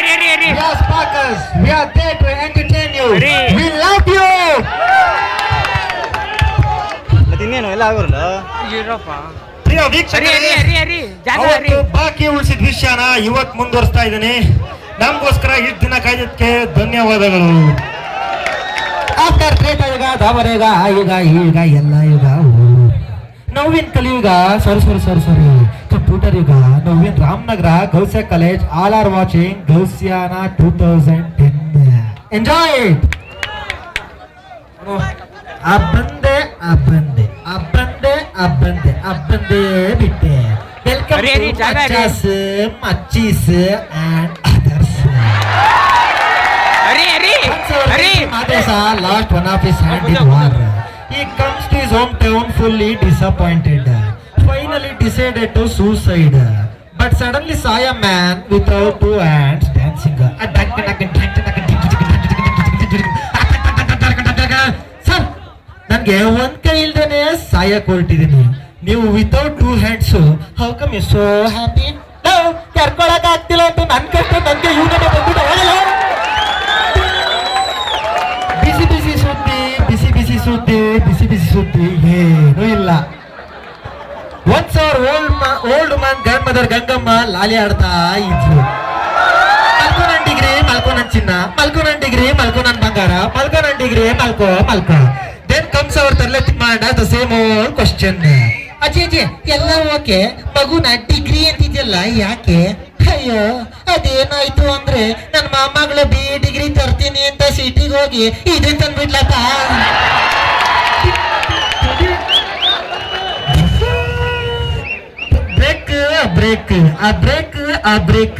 Yes, Sparkers, we are there to entertain you. We love you. ಇನ್ನೇನು ಎಲ್ಲ ಆಗೋಲ್ಲ ಪ್ರಿಯ ವೀಕ್ಷಕರೇ, ಅವತ್ತು ಬಾಕಿ ಉಳಿಸಿದ ವಿಷಯನ ಇವತ್ತು ಮುಂದುವರಿಸ್ತಾ ಇದ್ದೀನಿ. ನಮಗೋಸ್ಕರ ಇಷ್ಟು ದಿನ ಕಾಯ್ದಕ್ಕೆ ಧನ್ಯವಾದಗಳು. ಆಫ್ಟರ್ ತ್ರೇತ ಯುಗ, ದಾವರಯುಗ, ಆಯುಗ, ಈಗ ಎಲ್ಲ ಯುಗ, ನವೀನ್ ಕಲಿಯುಗ, ಸಾರಿ ಕಂಪ್ಯೂಟರ್ ಯುಗ, Naveen Ramanagara, Gousia college, all are watching ಗೌಸಿಯಾನಾ 2010. Enjoy it. ಅಬ್ಬಂದೆ ಬಿಟ್ಟೆ. ವೆಲ್ಕಮ್ ಮಚ್ಚೀಸ್ and others. Lost one of his hand in war. He comes to his hometown fully disappointed. Finally decided to suicide. But suddenly saw a man without two hands dancing. Sir, ನನಗೆ ಒಂದ್ ಕೈ ಇಲ್ದೇನೆ ಸಾಯಕ್ ಹೊರಟಿದ್ದೀನಿ. ನೀವು without two hands, how come you so happy? ಕರ್ಕೊಳಕ್ ಆಗ್ತಿಲ್ಲ ಅಂತ ನನ್ ಕಷ್ಟ ನನಗೆ ಇವನೇ ಬಂದ್ಬಿಟ್ಟು ಬಿಸಿ ಸುದ್ದಿ ಏನೂ ಇಲ್ಲ. Once our old man grandmother Gangamma ಲಾಲಿ ಆಡ್ತಾ ಇದ್ಲು. ಮಲ್ಕೋ ನನ್ ಡಿಗ್ರಿ, ಮಲ್ಕೋ ನನ್ ಚಿನ್ನ, ಮಲ್ಕೋ ನನ್ ಡಿಗ್ರಿ, ಮಲ್ಕೋ ನನ್ ಬಂಗಾರ, ಮಲ್ಕೋ ನನ್ ಡಿಗ್ರಿ, ಮಲ್ಕೋ. ದೆನ್ ಕಮ್ಸ್ ಅವರ್ ತರಲೆ ಮಾಡ ದ ಸೇಮ್ ಓಲ್ಡ್ ಕ್ವಶನ್. ಅಜ್ಜಿ ಎಲ್ಲ ಓಕೆ, ಮಗುನ ಡಿಗ್ರಿ ಅಂತಿದ್ಯಲ್ಲ ಯಾಕೆ? ಅಯ್ಯೋ ಅದೇನಾಯ್ತು ಅಂದ್ರೆ ನನ್ನ ಮೊಮ್ಮಗಳು BA ಡಿಗ್ರಿ ತರ್ತೀನಿ ಅಂತ ಸಿಟಿಗೆ ಹೋಗಿ ಇದೇ ತಂದ್ಬಿಡ್ಲಪ್ಪ. ಬ್ರೇಕ್.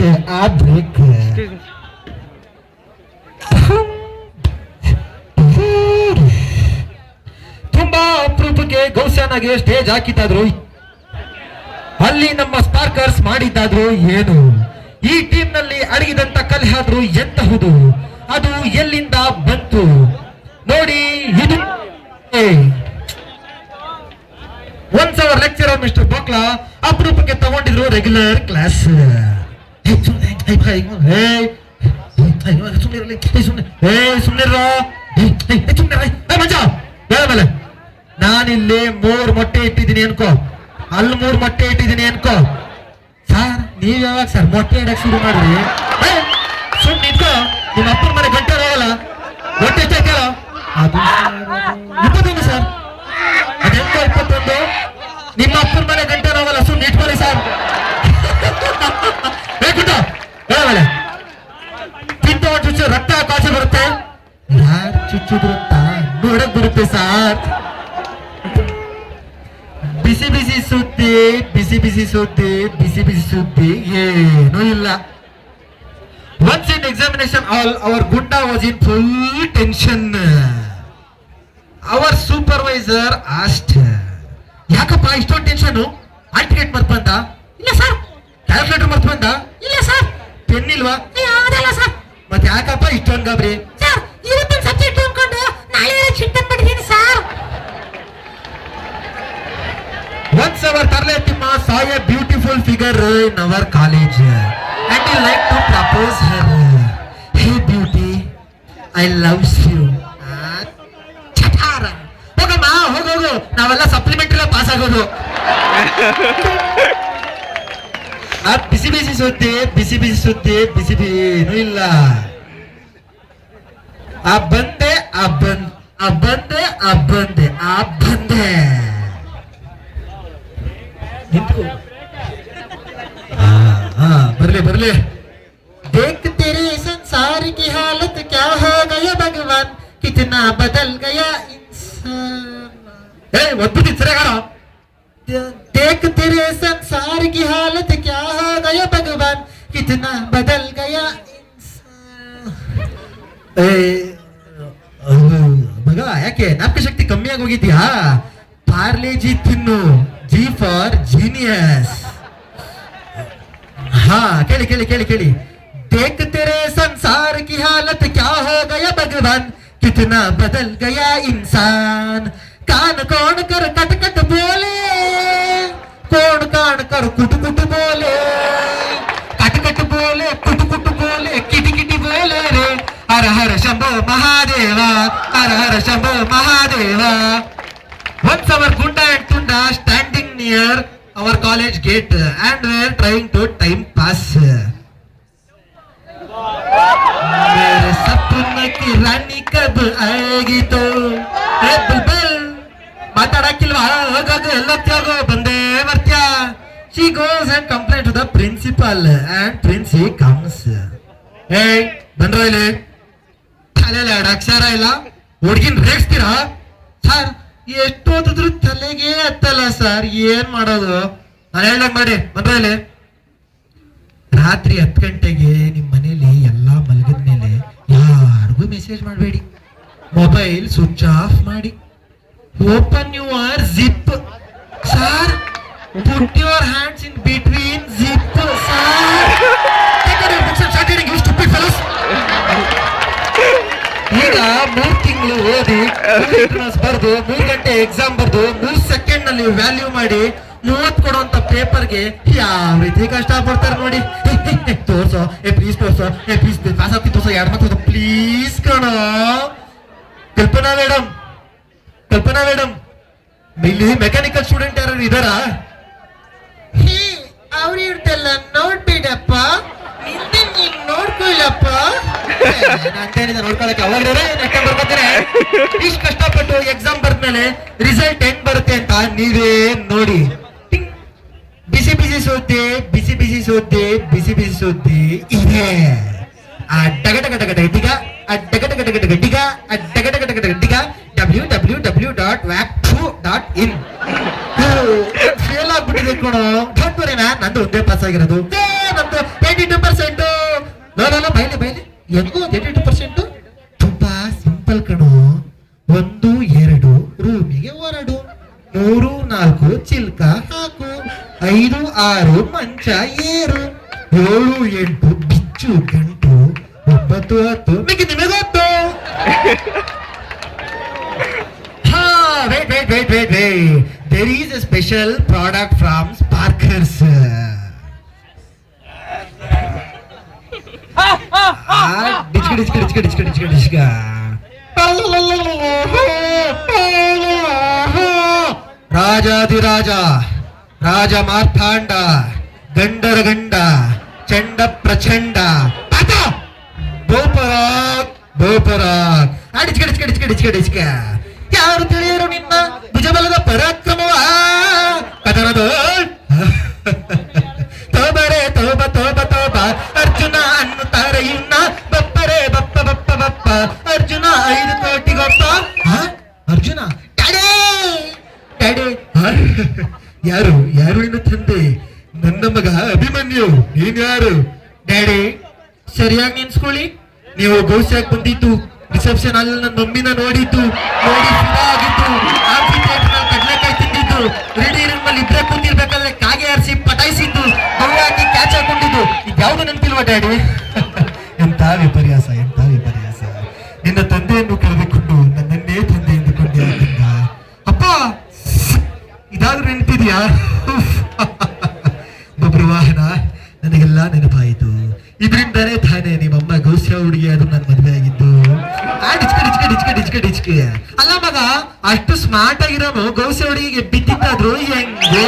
ತುಂಬಾ ಅಪರೂಪಕ್ಕೆ ಗೌಸಿಯಾನಾಗೆ ಸ್ಟೇಜ್ ಹಾಕಿದ್ದಾದ್ರು. ಅಲ್ಲಿ ನಮ್ಮ ಸ್ಪಾರ್ಕರ್ಸ್ ಮಾಡಿದ್ದಾದ್ರು ಏನು? ಈ ಟೀಮ್ ನಲ್ಲಿ ಅಡಗಿದಂತ ಕಲಹಾದ್ರು ಎಂತಹುದು? ಅದು ಎಲ್ಲಿಂದ ಬಂತು ನೋಡಿ. ಇದು ಒನ್ಸ್ ಅವರ್ ಲೆಕ್ಚರರ್ ಮಿಸ್ಟರ್ ಬೋಕ್ಲಾ ಅಪರೂಪಕ್ಕೆ ತಗೊಂಡಿದ್ರು ರೆಗ್ಯುಲರ್ ಕ್ಲಾಸ್. ನಾನಿಲ್ಲಿ 3 ಮೊಟ್ಟೆ ಇಟ್ಟಿದ್ದೀನಿ ಅನ್ಕೋ, ಅಲ್ಲಿ 3 ಮೊಟ್ಟೆ ಇಟ್ಟಿದ್ದೀನಿ ಅನ್ಕೋ. ಸರ್ ನೀವ್ ಯಾವಾಗ ಸರ್ ಮೊಟ್ಟೆ ಇಡಕ್ ಶುರು ಮಾಡ್ರಿ? ಸುಮ್ ನಿಂತ್ಕೋ, ನಿಮ್ಮ ಅಪ್ಪನ ಮನೆ ಗಂಟೆ ಹೋಗಲ್ಲ. ಮೊಟ್ಟೆ ಕೇಳ ಅದು 21 ಸರ್, ಅದೆಂತ 21? ನಿಮ್ಮ ಅಪ್ಪನ ಮನೆ ಗಂಟೆ ಹೋಗಲ್ಲ, ಸುಮ್ ಇಟ್ಕೊಳ್ಳಿ ಸರ್. ತಿಂತ ಚುಚ್ಚು ರಕ್ತ ಕಾಸು ಬರುತ್ತೆ. ಯಾರು ಚುಚ್ಚುದ್ರು ಅಂತ ನೋಡಕ್ ಬರುತ್ತೆ ಸರ್. ಬಿಸಿ ಸುದ್ದಿ ಏನೂ ಇಲ್ಲ. Once in examination hall, our Gunda was in full tension. Our supervisor asked, ಯಾಕಪ್ಪ ಇಷ್ಟೊಂದು ಟೆನ್ಷನ್? ಹಾಲ್ ಟಿಕೆಟ್ ಮರ್ತ್ ಬಂದ? ಇಲ್ಲ ಸರ್. ಕ್ಯಾಲ್ಕುಲೇಟರ್ ಮರ್ತ್ ಬಂದ? ಇಲ್ಲ ಸರ್. ಪೆನ್ ಇಲ್ವಾ? ಅದಲ್ಲ ಸರ್. ಮತ್ತೆ ಯಾಕಪ್ಪ ಇಷ್ಟೊಂದು ಗಾಬರಿ? ಸರ್ ಇವತ್ತಿನ ಸಬ್ಜೆಕ್ಟ್ ಅನ್ಕೊಂಡು ನಾಳೆ ಚಿಂತನೆ ಮಾಡಿದ್ದೀನಿ sir. Once our Tarletimma saw a beautiful figure in our college and he liked to propose her. Hey beauty, I love you. ಚಟಾರ ಹೋಗಮ್ಮ ಹೋಗು, ನಾವೆಲ್ಲ ಸಪ್ಲಿಮೆಂಟರಿ ಪಾಸ್ ಆಗೋದು. ಬಿಸಿ ಸುದ್ದಿ ಏನೂ ಇಲ್ಲ. ಬಂದೆ ಬರ್ಲಿ. देख तेरे संसार की हालत क्या हो गया भगवान, कितना बदल गया इंसान. अद्भुत सरेगाರ. देख तेरे संसार की हालत क्या हो गया भगवान, कितना बदल गया इंसान. ಮಗ ಯಾಕೆ ಜ್ಞಾಪಕ ಶಕ್ತಿ ಕಮ್ಮಿ ಆಗಿ ಹೋಗಿದ್ಯಾ? ಪಾರ್ಲೇಜಿ ತಿನ್ನು, ಜಿ ಫಾರ್ ಜೀನಿಯಸ್. ಹಾ ಕೇಳಿ. देख तेरे संसार की हालत क्या हो गया भगवान, कितना बदल गया इंसान. कान कौन कर कट बोले, कौन कान कर कुट बोले, कट बोले कुट बोले, किट Shambho Mahadeva Hara Hara Shambho Mahadeva. Once our Gunda and Tunda standing near our college gate and were trying to time pass. मेरे सपने की रानी कब आएगी तो ए बुलबुल ಮಾತಾಡಕ್ಕಿಲ್ವಾ ಹೋಗೋದು ಎಲ್ಲೋಗ್ತಿಯಾಗೋ ಬಂದೇ ಬರ್ತ್ಯಾ. She goes and complains to the principal and prince he comes. ಏಯ್ ಬಂದ್ರ ಇಲ್ಲಿ ತಲೆಯಲ್ಲಿ ಎರಡು ಅಕ್ಷರ ಇಲ್ಲ ಹುಡ್ಗಿನ್ ರೇಗಿಸ್ತೀರಾ ಸರ್? ಎಷ್ಟು ಓದಿದ್ರು ತಲೆಗೆ ಹತ್ತಲ್ಲ ಸರ್, ಏನ್ ಮಾಡೋದು? ನಾನು ಹೇಳ್ದಂಗ್ ಮಾಡಿ ಬಂದ್ರ ಇಲ್ಲಿ. ರಾತ್ರಿ 10 ಗಂಟೆಗೆ ನಿಮ್ ಮನೇಲಿ ಎಲ್ಲಾ ಮಲಗಿದ ಮೇಲೆ ಯಾರಿಗೂ ಮೆಸೇಜ್ ಮಾಡಬೇಡಿ, ಮೊಬೈಲ್ ಸ್ವಿಚ್ ಆಫ್ ಮಾಡಿ. Open your zip sir, put your hands in between zip sir. ಈಗ 3 ತಿಂಗಳು ಓದಿ ಬರ್ದು 3 ಗಂಟೆ ಎಕ್ಸಾಮ್ ಬರ್ದು 3 ಸೆಕೆಂಡ್ ನಲ್ಲಿ ವ್ಯಾಲ್ಯೂ ಮಾಡಿ 30 ಕೊಡುವಂತ ಪೇಪರ್ಗೆ ಯಾವ ರೀತಿ ಕಷ್ಟ ಪಡ್ತಾರೆ ನೋಡಿ. ತೋರ್ಸೋ ಪ್ಲೀಸ್ ತೋರ್ಸೋ ಪ್ಲೀಸ್ ಪಾಸ್ ಆಗ್ತಿ ತೋರ್ಸೋ 2 ಮಾತು ಪ್ಲೀಸ್ ಕಣೋ. ಕಲ್ಪನಾ ಮೇಡಮ್ ಇಲ್ಲಿ ಮೆಕ್ಯಾನಿಕಲ್ ಸ್ಟೂಡೆಂಟ್ ಯಾರು ಇದಾರಾ? ಅವ್ರು ಇರ್ತೆಲ್ಲ ನೋಡ್ಬೇಡಪ್ಪ, ನೀನ್ ನೋಡ್ಕೊಳ್ಳಪ್ಪ ಅಂತೇನಿದೆ. ನೋಡ್ಕೊಳಕ್ಕೆ ಅವಾಗ ಬರ್ಕೊತಾರೆ. ಇಷ್ಟು ಕಷ್ಟಪಟ್ಟು ಎಕ್ಸಾಮ್ ಬರ್ದ್ಮೇಲೆ ರಿಸಲ್ಟ್ ಹೆಂಗ್ ಬರುತ್ತೆ ಅಂತ ನೀವೇ ನೋಡಿ. ಬಿಸಿ ಬಿಸಿ ಸುದ್ದಿ ಇದೆ. ಅಡ್ಡಗಟಗಟಗಟಗಟಿಗ www.wap2.in. ಫೇಲ್ ಆಗ್ಬಿಟ್ಟಿದೆ ಕಣೋ. ನಂದು ಒಂದೇ ಪಾಸ್ ಆಗಿರೋದು, ನಂದು 82%. ಬೈಲಿ ಹೆಂಗೋ 82%. ತುಂಬಾ ಸಿಂಪಲ್ ಕಣೋ. 1 2 ರೂಮಿಗೆ ಹೊರಡು, 3 4 ಚಿಲ್ಕ ಹಾಕು, 5 6 ಮಂಚ ಏರು, 7 8 ಬಿಚ್ಚು ಗಂಟು, 9 10 ಮಿಕ್ಕಿ ನಿಮಗೆ ಗೊತ್ತು. Wait. There is a special product from Sparkers. Dichka. ರಾಜಾಧಿರಾಜ ರಾಜ ಮಾರ್ಥಾಂಡ ಗಂಡರ ಗಂಡ ಚಂಡ ಪ್ರಚಂಡ ಗೋಪರಾಗ್ ಡಿಚ್ಕ. ಯಾರು ತಿಳಿಯರು ನಿನ್ನ ಭುಜಬಲದ ಪರಾಕ್ರಮವ ಕದನದ ತೋಬ ಅರ್ಜುನ ಅನ್ನುತ್ತಾರೆ ಇನ್ನ ಬಪ್ಪರೆ ಬಪ್ಪ ಅರ್ಜುನ 5 ಕೋಟಿಗೊಬ್ಬ. ಅರ್ಜುನ ಡ್ಯಾಡಿ ಯಾರು ನಿನ್ನ ತಂದೆ? ನನ್ನ ಮಗ ಅಭಿಮನ್ಯು. ನೀನ್ ಯಾರು? ಡ್ಯಾಡಿ ಸರಿಯಾಗಿ ನೆನ್ಸ್ಕೊಳ್ಳಿ, ನೀವು ಗೌಸ್ಯಾಗಿ ಬಂದಿದ್ದು ರಿಸೆಪ್ಷನ್ ಅಲ್ಲಿ ನನ್ನ ಮಮ್ಮಿನ ನೋಡಿ ಫಿದಾ ಆಗಿದ್ದು, ಕಡ್ಲೆಕಾಯಿ ತಿಂದಿದ್ದು, ರೆಡಿ ರೂಮ್ ಅಲ್ಲಿ ಇದ್ರೆ ಕೂತಿರ್ಬೇಕಾದ್ರೆ ಕಾಗೆ ಆರಿಸಿ ಪಟಾಯಿಸಿದ್ದು, ಹಾಕಿ ಕ್ಯಾಚ್ ಹಾಕೊಂಡಿದ್ದು, ಇದ್ಯಾವುದು ನೆನಪಿಲ್ವಾ ಡ್ಯಾಡಿ? ಎಂತ ವಿಪರ್ಯಾಸ. ನಿನ್ನ ತಂದೆಯನ್ನು ಕಳೆದುಕೊಂಡು ನನ್ನನ್ನೇ ತಂದೆ ಎಂದುಕೊಂಡೆ. ಆಗಿದ್ದ ಅಪ್ಪ ಇದಾದ್ರೂ ನೆನಪಿದ್ಯಾ? ಬಬ್ರುವಾಹನ, ನನಗೆಲ್ಲ ನೆನಪಾಯಿತು. ಇದರಿಂದಾನೇ ತಾನೇ ನಿಮ್ಮಮ್ಮ ಗೌಸ್ಯ ಹುಡುಗಿ ಅದು ನನ್ನ ಮದುವೆ ಆಗಿದ್ದು. ಡಿಚ್ಕೆ ಅಲ್ಲ ಮಗ, ಅಷ್ಟು ಸ್ಮಾರ್ಟ್ ಆಗಿರೋನು ಗೌಸ್ಯ ಹುಡುಗಿಗೆ ಬಿದ್ದಿದ್ದಾದ್ರು ಹೆಂಗೆ?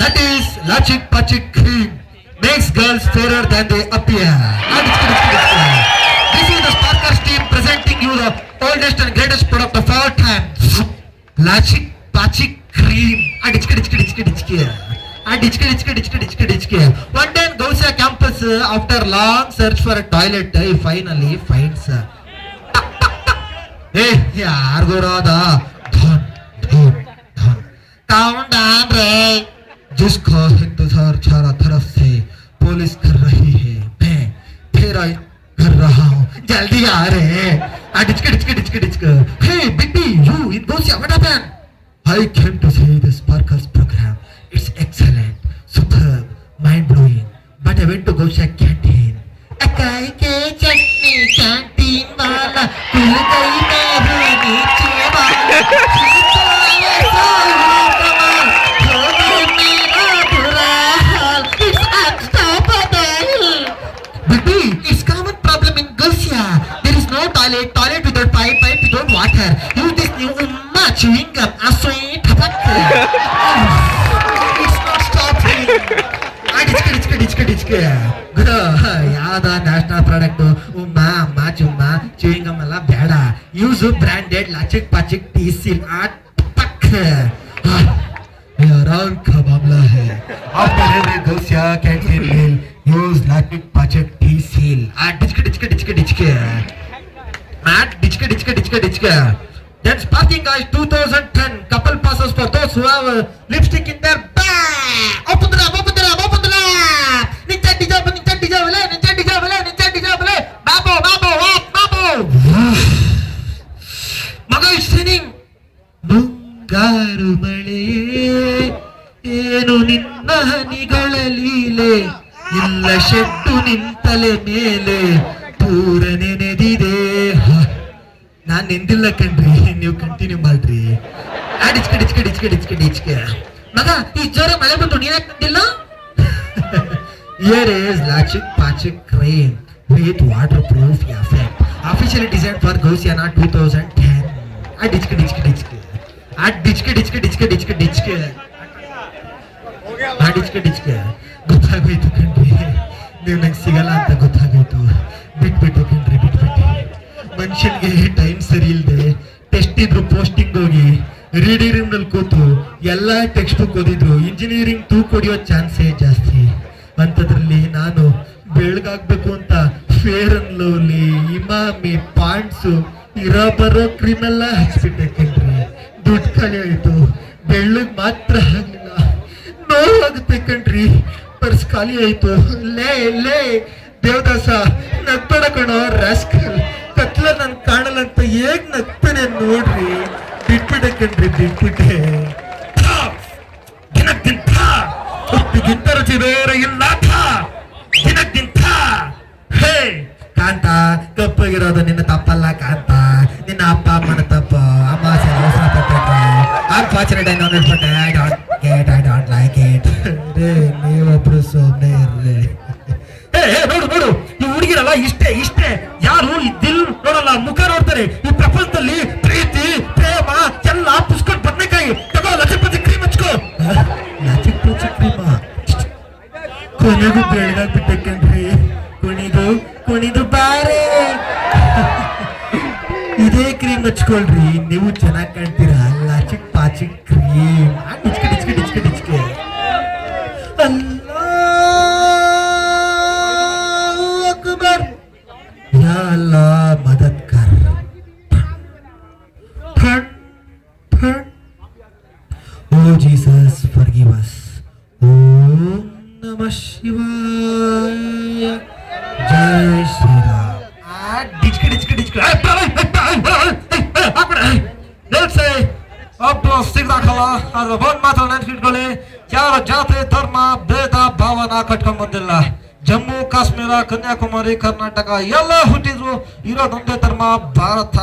That is Lachik Pachik cream makes girls fairer than they appear. This is the Sparkers team presenting you the oldest and greatest product of all time. Lachik Pachik cream. One day in Gausia campus, after long search for a toilet, he finally finds. Hey, यार गोरादा, धन. Count down रे. जिसको इंतजार चारों तरफ से police कर रही है, मैं तेरा कर रहा हूँ, जल्दी आ रहे. डिचके. Hey, Bigby, you in Gausia, what happened? I came to see the Sparkers program. It's excellent, superb, mind-blowing. But I went to Gausia canteen. Acai के चटनी canteen वाला खुल गई मेरी नीचे वाला. chewing gum. Sweet. It's not stopping. ಡಿಚ್ಕೆ ಯಾವ್ದ national product ಉಮ್ಮ ಅಮ್ಮ ಚುಮ್ಮ chewing gum ಎಲ್ಲ ಬೇಡ. ಯೂಸ್ ಬ್ರಾಂಡೆಡ್ ಲಾಚಿಕ್ ಪಾಚಿಕ್ ಟೀ ಸೀಲ್ ಪಕ್ यार का मामला है आप मेरे गौसिया कैंटीन में यूज लाचिक पाचिक टी सील डिचके then sparking guys 2010 couple passes for those who have lipstick in their bag. Open the lab ninja dijabale babo maga is singing ಮುಂಗಾರು ಮಳೆಯೇ ಏನು ನಿನ್ನ ಹನಿಗಳ ಲೀಲೆ ಇಲ್ಲ ಶೆಟ್ಟು ನಿಂತಲೆ ಮೇಲೆ ಪೂರ ನೆನೆದಿದೆ. ನಾನ್ ನೆಂದಿಲ್ಲ ಕಣ್ರಿ, ನೀವು ಕಂಟಿನ್ಯೂ ಮಾಡ್ರಿ. ಡಿಚ್ಕೆ ಮಗ ಈ ಜೋರ ಮಳೆ ಬಂತು ನೀನ್ ನಂದಿಲ್ಲ. Here is Lachic Pachic cream with waterproof effect officially designed for Gaussiana 2010. ಡಿಚ್ಕೆ ಗೊತ್ತಾಗೋಯ್ತು ಕಣ್ರಿ, ನೀವು ನಂಗೆ ಸಿಗಲ್ಲ ಅಂತ ಗೊತ್ತಾಗೋಯ್ತು. ಬಿಟ್ಬಿಟ್ಟು ಕಣ್ರಿ, ಬಿಟ್ಬಿಟ್ಟು. ಮನುಷ್ಯನ್ಗೆ ಟೈಮ್ ಸರಿ ಇಲ್ಲದೆ ಟೆಸ್ಟ್ ಇದ್ರು ಪೋಸ್ಟಿಂಗ್ ಹೋಗಿ ರೀಡಿಂಗ್ ರೂಮ್ ನಲ್ಲಿ ಕೂತು ಎಲ್ಲಾ ಟೆಕ್ಸ್ಟ್ ಬುಕ್ ಓದಿದ್ರು ಇಂಜಿನಿಯರಿಂಗ್ ತೂಕ ಹೊಡಿಯೋ ಚಾನ್ಸೇ ಜಾಸ್ತಿ. ಅಂತದ್ರಲ್ಲಿ ನಾನು ಬೆಳಗಾಗ್ಬೇಕು ಅಂತ ಫೇರ್ ಅಂಡ್ ಲವ್ಲಿ ಇಮಾಮಿ ಪಾಂಡ್ಸು ಇರೋ ಬರೋ ಕ್ರೀಮ್ ಎಲ್ಲ ಹಚ್ಬಿಟ್ಟೆ ಕಣ್ರಿ. ದುಡ್ಡು ಖಾಲಿ ಆಯ್ತು, ಬೆಳ್ಳಗ್ ಮಾತ್ರ ಆಗ್ಲಿಲ್ಲ. ನೋವಾಗುತ್ತೆ ಕಣ್ರಿ, ಪರ್ಸ್ ಖಾಲಿ ಆಯ್ತು. ಲೇ ದೇವದಾಸ ನಗ್ಬೇಡ ಕಣೋ ರಾಸ್ಕಲ್, ಕತ್ಲ ನನ್ ಕಾಣಲ್ಲ ಅಂತ ಹೇಗ್ ನಗ್ತಾನೆ ನೋಡ್ರಿ. ಬಿಟ್ಬಿಟ್ಟೆ ಕಣ್ರಿ, ಬಿಟ್ಬಿಟ್ಟೆ. ದಿನಕ್ಕಿಂತ ರುಚಿ ಬೇರೆ ಇಲ್ಲ ದಿನಕ್ಕಿಂತ. ಹೇ ಕಾಂತ, ಕಪ್ಪಗಿರೋದು ನಿನ್ನ ತಪ್ಪಲ್ಲ ಕಾಂತ, ನಿನ್ನ ಅಪ್ಪ ಅಮ್ಮನ ತಪ್ಪು. ಅಮಾಸೆ ಅವಸರ ತಪ್ಪ. Unfortunately, I don't like it. ನೀವೊಬ್ರು ಸುಮ್ಮನೆ ಇರ್ರಿ. ನೋಡು ಈ ಹುಡುಗಿರಲ್ಲ ಇಷ್ಟೇ ಯಾರು ಈ ದಿಲ್ ನೋಡಲ್ಲ, ಮುಖ ನೋಡ್ತಾರೆ. ಈ ಪ್ರಪಂಚದಲ್ಲಿ ಪ್ರೀತಿ ಪ್ರೇಮ ಎಲ್ಲ ಪುಸ್ಕೊಂಡು ಬದನೆಕಾಯಿ ತಗೋ. ಲಚಿಕ್ ಪಚಿ ಕ್ರೀಮ್ ಹಚ್ಕೋ. ಲಚಿಕ್ ಪಚಿ ಕ್ರೀಮ ಕೊನೆಗೂ ಬೆಳಗಾಗ್ಬಿಟ್ಟೆ ಕಣ್ರಿ. ಕುಣಿದು ಬಾರೆ. ಇದೇ ಕ್ರೀಮ್ ಹಚ್ಕೊಳ್ರಿ, ನೀವು ಚೆನ್ನಾಗಿ ಕಾಣ್ತೀರಾ. ಲಾಚಿಕ್ ಪಾಚಿಕ್ ಕ್ರೀಮ್. ಡಿಚ್ಕೆ ಅಲ್ಲಾಹು ಅಕ್ಬರ್ ಯಾ ಅಲ್ಲಾಹ್ ಮದದ್ ಕರ್. ಓ ಜೀಸಸ್ ಫರ್ಗಿವ್ ಅಸ್. ಓಂ ನಮಃ ಶಿವಾಯ. ಜೈ ಶ್ರೀರಾಮ್. ಡಿಚ್ಕೆ ಒಬ್ಬ ಸಿಗ್ದಾಕಲ್ಲ, ಅದ್ರ ಬಂದ್ ಮಾತ್ರ ನೆನ್ಪಿಟ್ಕೊಳ್ಳಿ, ಯಾರ ಜಾತಿ ಧರ್ಮ ಭೇದ ಭಾವನ ಕಟ್ಕೊಂಡ್ ಬಂದಿಲ್ಲ. ಜಮ್ಮು ಕಾಶ್ಮೀರ ಕನ್ಯಾಕುಮಾರಿ ಕರ್ನಾಟಕ ಎಲ್ಲ ಹುಟ್ಟಿದ್ರು, ಇರೋದೊಂದೇ ಧರ್ಮ, ಭಾರತ.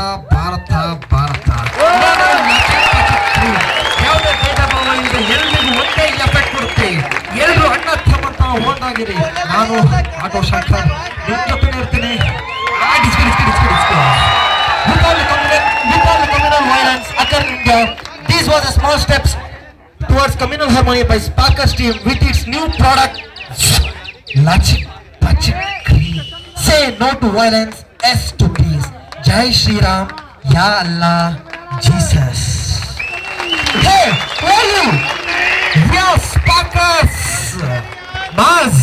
ಯಾವುದೇ ಭೇದ ಭಾವ ಇದೆ, ಎಲ್ರಿಗೂ ಒಂದೇ ಎಫೆಕ್ಟ್ ಕೊಡುತ್ತೆ. ಎಲ್ರು ಅಣ್ಣ ತಮ್ಮಂತ ಒಂದಾಗಿರಿ. ನಾನು ಆಟೋ ಶಂಕರ್ ನಿಮ್ ಜೊತೆ ಇರ್ತೀನಿ. Without the communal violence occur in India, these were the small steps towards communal harmony by Sparkers team with its new product, Lachic Pachic Cream. Say no to violence, yes to peace. Jai Shri Ram, Ya Allah, Jesus. Hey, who are you? We are Sparkers. Maz.